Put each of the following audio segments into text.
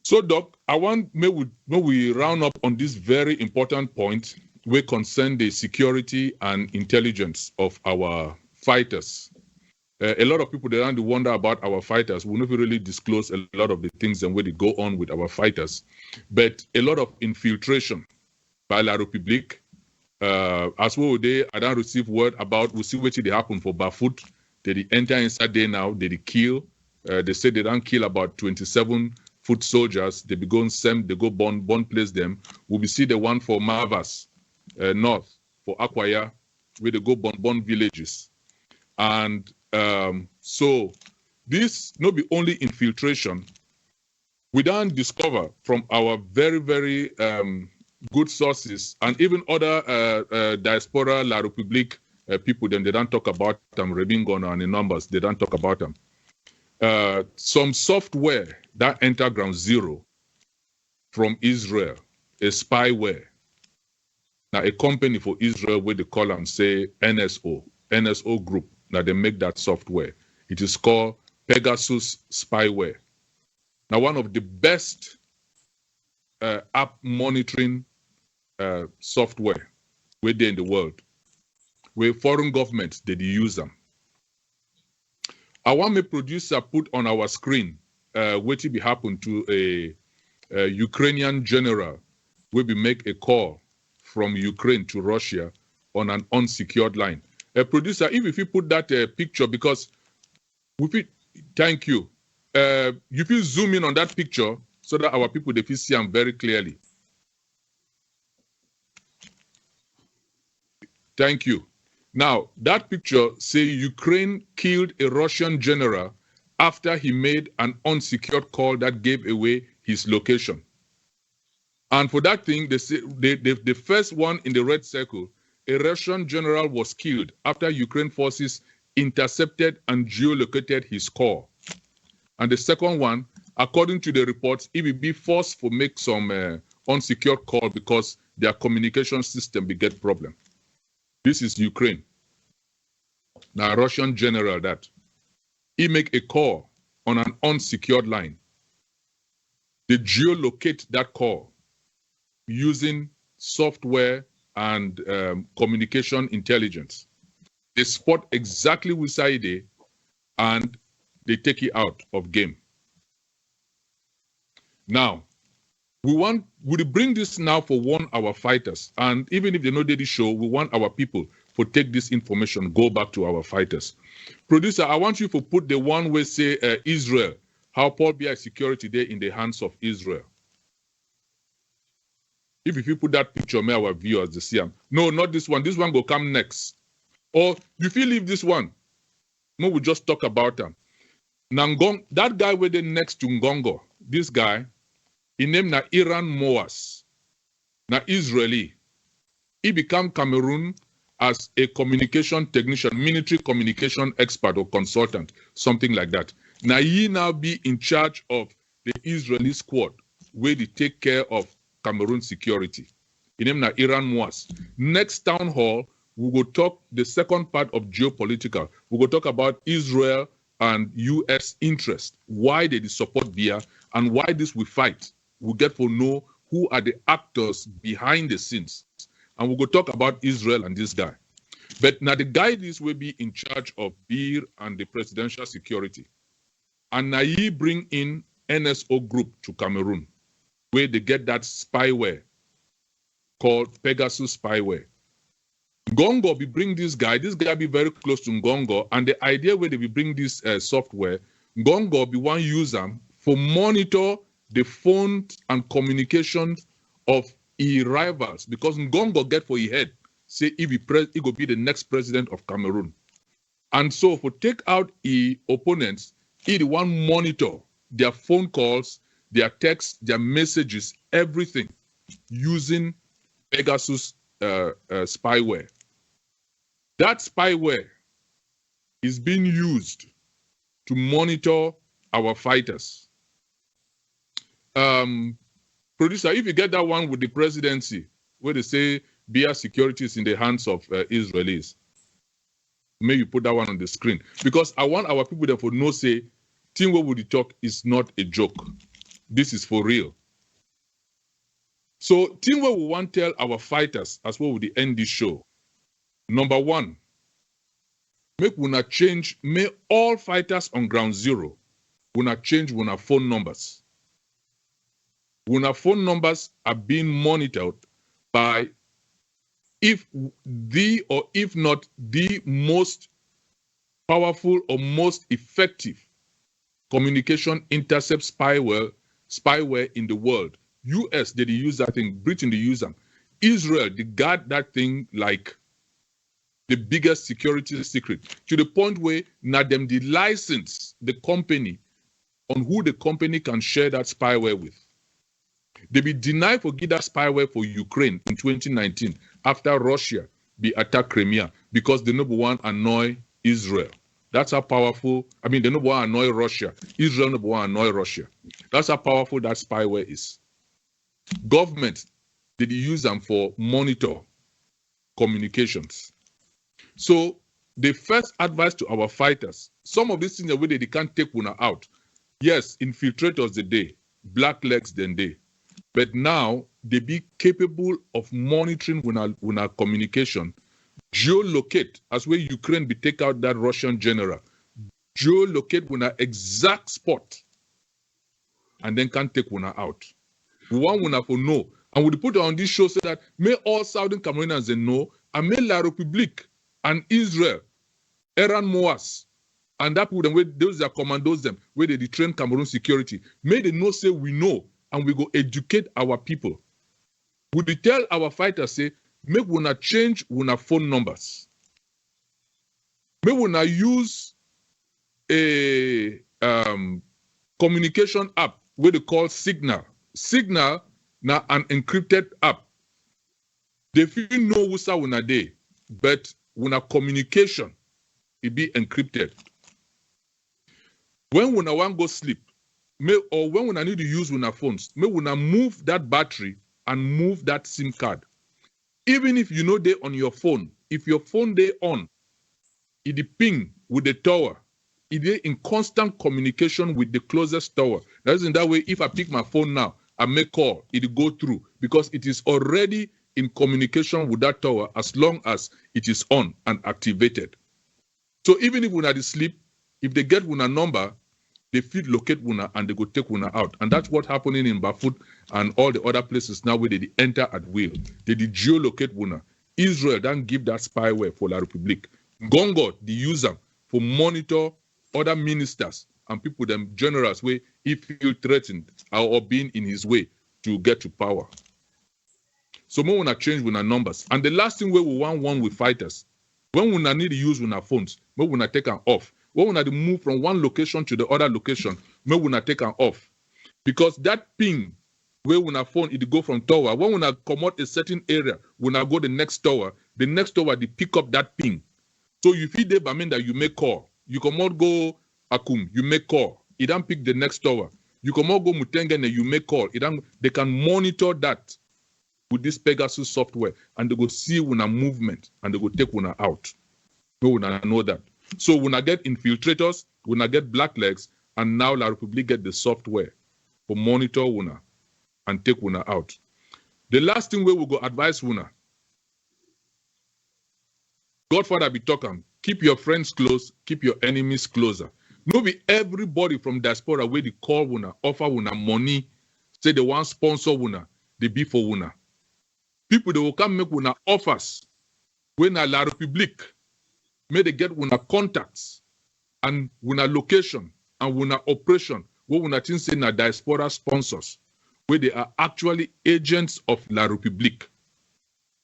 So, Doc, I want may we round up on this very important point we concern the security and intelligence of our fighters. A lot of people they don't wonder about our fighters. We never really disclose a lot of the things and where they go on with our fighters, but a lot of infiltration by La République. As well, I don't receive word about. We see what they happen for Bafut. They enter inside there now. They kill. They say they don't kill about 27 foot soldiers. They be going same. They go born place them. We will see the one for Marvas north for Akwaya, where they go born villages, and so this not be only infiltration. We don't discover from our very good sources and even other diaspora La République people. Then they don't talk about them. Rebingon and the numbers they don't talk about them. Some software that enter ground zero from Israel, a spyware. Now a company for Israel where they call them say NSO group. Now they make that software. It is called Pegasus spyware. Now one of the best app monitoring software within in the world, where foreign governments they use them. I want my producer put on our screen what will be happen to a Ukrainian general will be make a call from Ukraine to Russia on an unsecured line. Producer, if you put that picture, because thank you. You feel zoom in on that picture so that our people they feel see them very clearly. Thank you. Now, that picture say Ukraine killed a Russian general after he made an unsecured call that gave away his location. And for that thing, they say the first one in the red circle, a Russian general was killed after Ukraine forces intercepted and geolocated his call. And the second one, according to the reports, it will be forced to make some unsecured call because their communication system will get problem. This is Ukraine. Now, Russian general that he make a call on an unsecured line. They geolocate that call using software and communication intelligence. They spot exactly which side they and they take it out of game. Now, we bring this now for one our fighters, and even if they know the show, we want our people to take this information, go back to our fighters. Producer, I want you to put the one where say Israel, how Paul BI security there in the hands of Israel. If you put that picture, may our viewers they see them. No, not this one. This one will come next. Or if you leave this one, no, we just talk about them. Nangong, that guy with the next to Ngongo, this guy, he named na Iran Moas, na Israeli. He became Cameroon as a communication technician, military communication expert or consultant, something like that. Now he now be in charge of the Israeli squad, where they take care of Cameroon security. He named na Iran Moas. Next town hall, we will talk the second part of geopolitical. We will talk about Israel and U.S. interest, why they support BIA, and why this we fight. We get to know who are the actors behind the scenes. And we will talk about Israel and this guy. But now the guy this will be in charge of BIR and the presidential security. And now he bring in NSO group to Cameroon, where they get that spyware called Pegasus spyware. Ngongo be bring this guy be very close to Ngongo, and the idea where they will bring this software, Ngongo be one user for monitor the phone and communication of his rivals, because Ngongo get for his head, say if he go be the next president of Cameroon. And so for take out his opponents, he the one monitor their phone calls, their texts, their messages, everything using Pegasus spyware. That spyware is being used to monitor our fighters. Producer, if you get that one with the presidency, where they say BIA security is in the hands of Israelis, maybe put that one on the screen. Because I want our people therefore know, say, team where we talk is not a joke. this is for real. So, thing where we want to tell our fighters as well with the end this show. Number one, make una change, may all fighters on ground zero, una change una phone numbers. Una phone numbers are being monitored by, if the or if not the most powerful or most effective communication intercept spyware in the world. US, they use that thing, Britain, they use them. Israel, they guard that thing like the biggest security secret, to the point where now them they license the company on who the company can share that spyware with. They be denied for give that spyware for Ukraine in 2019 after Russia be attacked Crimea because the number one annoy Israel. That's how powerful, I mean, the number one annoy Russia. Israel number one annoy Russia. That's how powerful that spyware is. Government, did use them for monitor communications. So the first advice to our fighters, some of these things are where they can't take una out. Yes, infiltrators the day, black legs then day. But now they be capable of monitoring una communication. Geolocate, as where Ukraine be take out that Russian general. Geolocate una exact spot. And then can take una out. We want una for know. And we put on this show so that may all Southern Cameroonians they know, and may La République and Israel, Iran Moas, and that people, them, those are commandos them, where they train Cameroon security. May they know, say we know, and we go educate our people. Would we tell our fighters, say, make we not change una phone numbers. May we not use a communication app where they call Signal. Signal now an encrypted app. They feel know what's una day, but una communication it be encrypted. When una want go sleep, or when una need to use una phones, may una move that battery and move that SIM card. Even if you know they on your phone, if your phone they on, it ping with the tower, it is in constant communication with the closest tower. That's in that way, if I pick my phone now, I make call, it go through because it is already in communication with that tower as long as it is on and activated. So even if una sleep, if they get una number, they fit locate una and they go take una out. And that's what's happening in Bafut and all the other places now where they enter at will. They geolocate una. Israel don't give that spyware for La République. Gongo, the user, for monitor other ministers and people, them generals, where he feel threatened or being in his way to get to power. So we want to change with our numbers. And the last thing where we want one with fighters, when we need to use with our phones, we want to take them off. When we need to move from one location to the other location, we want to take them off. Because that ping, where we phone, it go from tower. When we come out a certain area, we go the next tower, they pick up that ping. So you feed the Bamin that you make call. You come out go Akum, you make call. It don't pick the next tower. You come out go Mutengen, you make call. They can monitor that with this Pegasus software, and they go see una movement, and they go take una out. We know that. So when I get infiltrators, when I get black legs, and now La République get the software for monitor una and take una out. The last thing we will go advise una. Godfather be talking. Keep your friends close, keep your enemies closer. No be everybody from diaspora where they call una, offer una money, say they want sponsor una, they be for una. People they will come make una offers when a La République may they get una contacts and una location and una operation where una think say na diaspora sponsors where they are actually agents of La République.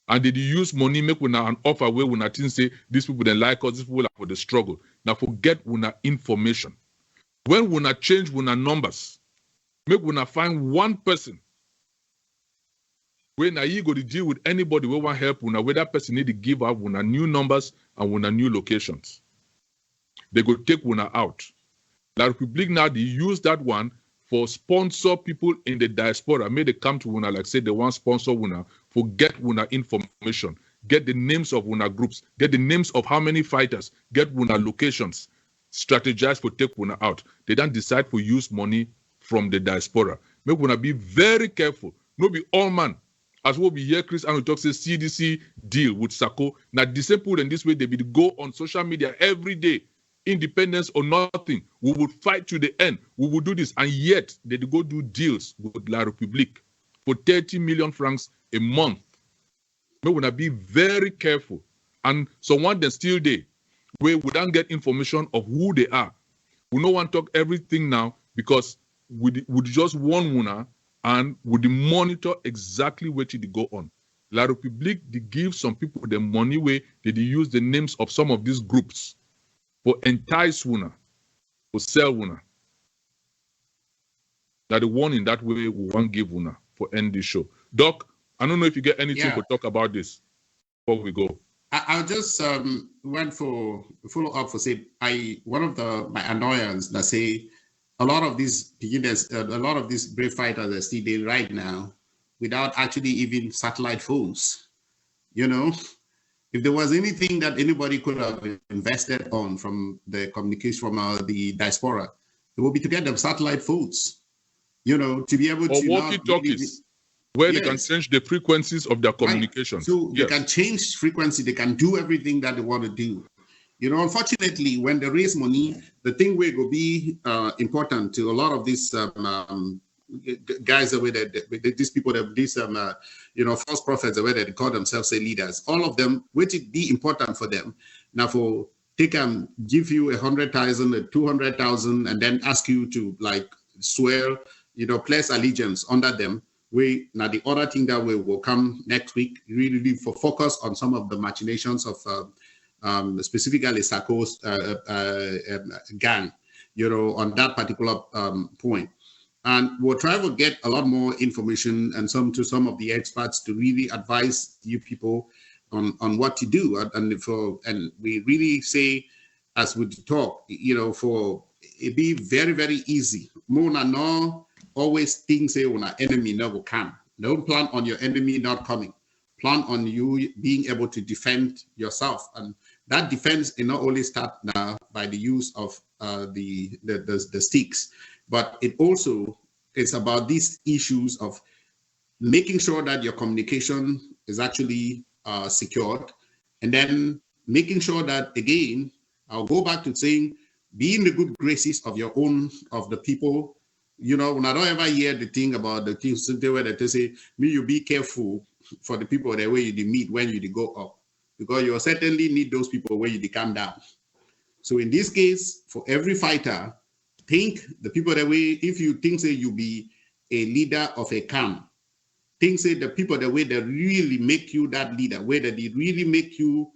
And they use money make una an offer where una think say these people they like us, these people are for the struggle. Now forget una information. When una change una numbers, make una find one person when you go to deal with anybody who want help, where that person need to give up una new numbers and una new locations. They go take una out. La République now they use that one for sponsor people in the diaspora. May they come to una like say they want sponsor una for get una information, get the names of una groups, get the names of how many fighters, get una locations, strategize for take una out. They don't decide for use money from the diaspora. make una be very careful. No be all man. As what we hear Chris and we talk say CDC deal with Sako. Now the same people in this way, they will go on social media every day, independence or nothing. We would fight to the end. We will do this. And yet they go do deals with La République for 30 million francs a month. We will be very careful. And someone then still there, we don't get information of who they are. We no want to talk everything now because we just one winner and would monitor exactly what they go on. La République, they give some people the money where they use the names of some of these groups for entice winner, for sell winner. That the one in that way we won't give winner for end this show. Doc, I don't know if you get anything to talk about this before we go. I'll just went for follow up for say one of my annoyance that say a lot of these beginners, a lot of these brave fighters are still there right now without actually even satellite phones. You know, if there was anything that anybody could have invested on from the communication from the diaspora, it would be to get them satellite phones. You know, to be able to walkie-talkies where they can change the frequencies of their communication. Right. So they can change frequency, they can do everything that they want to do. You know, unfortunately, when they raise money, the thing will be important to a lot of these guys away that these people that these false prophets away that they call themselves say leaders. All of them, which it be important for them now for they can give you 100,000, 200,000, and then ask you to like swear, place allegiance under them. Now the other thing that will come next week really for focus on some of the machinations of specifically Sarko's gang, on that particular point. And we'll try to get a lot more information and some of the experts to really advise you people on what to do. And we really say, as we talk, for it be very, very easy. More than no always think say when an enemy never come. Don't plan on your enemy not coming. Plan on you being able to defend yourself. And that defense is not only start now by the use of the sticks, but it also is about these issues of making sure that your communication is actually secured, and then making sure that, again, I'll go back to saying, be in the good graces of the people. When I don't ever hear the thing about the things where they say, you be careful for the people that way you meet when you go up, because you certainly need those people where you come down. So in this case, for every fighter, think the people that way, if you think say you be a leader of a camp, think say the people that way that really make you that leader, where they really make you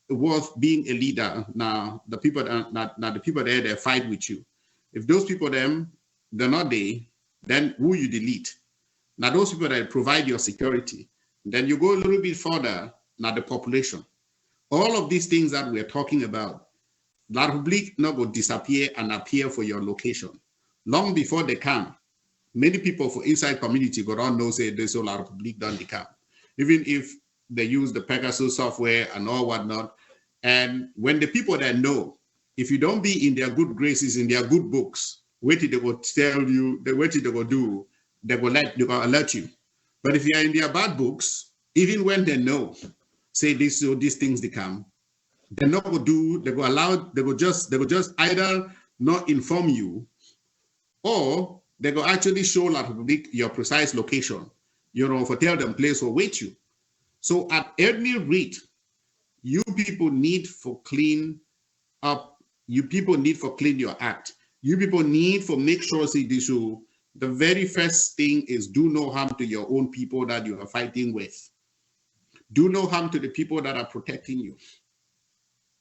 worth being a leader. Now the people there that fight with you, if those people they're not there, then who you delete? Now those people that provide your security, then you go a little bit further. Now the population, all of these things that we're talking about, La République not go disappear and appear for your location. Long before they come, many people for inside community go on know say this La République done the camp. Even if they use the Pegasus software and all whatnot. And when the people that know, if you don't be in their good graces, in their good books, what they will tell you, what they will do, they will alert you. But if you are in their bad books, even when they know, say this or these things they come, they're not going to do, they will just either not inform you, or they will actually show La République your precise location, for tell them place or wait you. So at any rate, you people need for clean up, you people need for clean your act. You people need for make sure say this. So the very first thing is do no harm to your own people that you are fighting with. Do no harm to the people that are protecting you.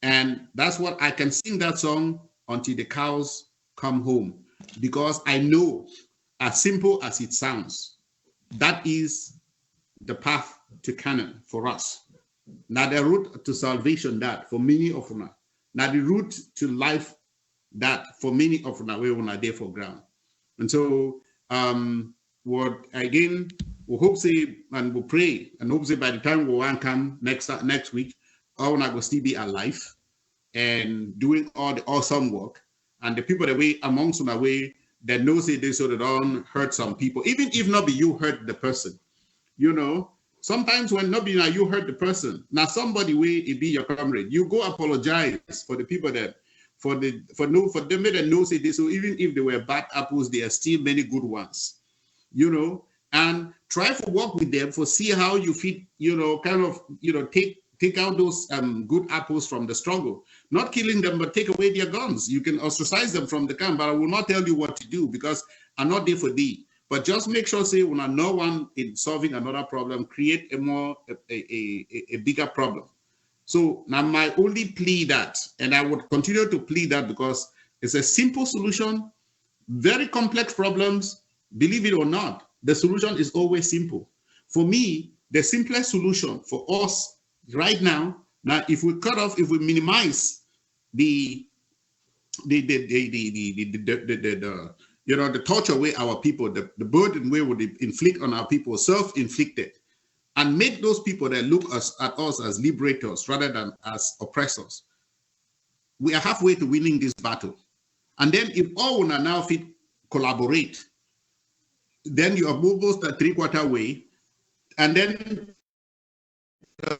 And that's what I can sing that song until the cows come home, because I know, as simple as it sounds, that is the path to Canaan for us. Now the route to salvation that for many of us. Now the route to life that for many of us we are there for ground. And so what again we hope say and we pray and hope say by the time we want come next week, all not go still be alive and doing all the awesome work. And the people that we amongst them away that knows it so they don't hurt some people, even if not be you hurt the person. You know, sometimes when not be now you hurt the person, now somebody will it be your comrade. You go apologize for the people that for them that knows it. So even if they were bad apples, there are still many good ones. You know, and try to work with them for see how you fit, you know, kind of, you know, take out those good apples from the struggle. Not killing them, but take away their guns. You can ostracize them from the camp, but I will not tell you what to do because I'm not there for thee. But just make sure, say, when I know one in solving another problem, create a bigger problem. So now my only plea that, and I would continue to plead that because it's a simple solution, very complex problems, believe it or not, the solution is always simple. For me, the simplest solution for us right now, if we cut off, if we minimize the you know, the torture way our people, the burden we would inflict on our people, self-inflicted, and make those people that look at us as liberators rather than as oppressors, we are halfway to winning this battle. And then if all will now fit collaborate, then you are almost a 3/4 way. And then the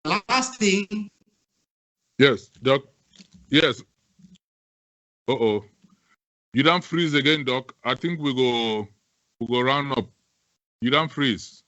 last thing. Yes, Doc. Yes. Uh-oh. You don't freeze again, Doc. I think we go round up. You don't freeze.